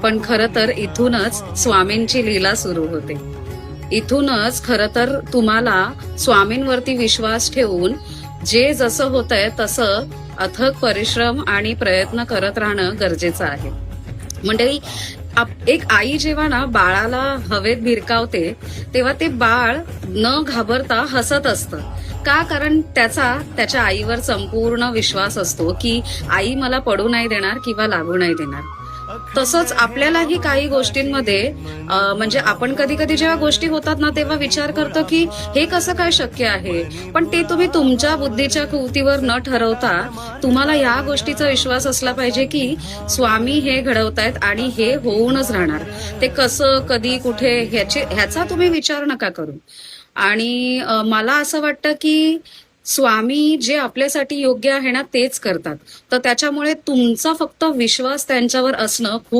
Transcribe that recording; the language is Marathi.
पण खरं तर इथूनच स्वामींची लीला सुरू होते. इथूनच खरं तर तुम्हाला स्वामींवरती विश्वास ठेवून जे जसं होतंय तसं अथक परिश्रम आणि प्रयत्न करत राहणं गरजेचं आहे. मंडळी, एक आई जेव्हा ना बाळाला हवेत भिरकावते तेव्हा ते बाळ न घाबरता हसत असतं. का? कारण त्याच्या आईवर संपूर्ण विश्वास असतो की आई मला पडू नाही देणार किंवा लागू नाही देणार. तसंच आपल्यालाही काही गोष्टींमध्ये म्हणजे आपण कधी कधी जेव्हा गोष्टी होतात ना तेव्हा विचार करतो की हे कसं काय शक्य आहे. पण ते तुम्ही तुमच्या बुद्धीच्या कुवतीवर न ठरवता तुम्हाला या गोष्टीचा विश्वास असला पाहिजे की स्वामी हे घडवतायत आणि हे होऊनच राहणार. ते कसं, कधी, कुठे ह्याचा तुम्ही विचार नका करू. आणि मला असं वाटतं की स्वामी जे आपल्यासाठी योग्य आहे ना तेच करतात. तर त्याच्यामुळे तुमचा फक्त विश्वास त्यांच्यावर असणं खूप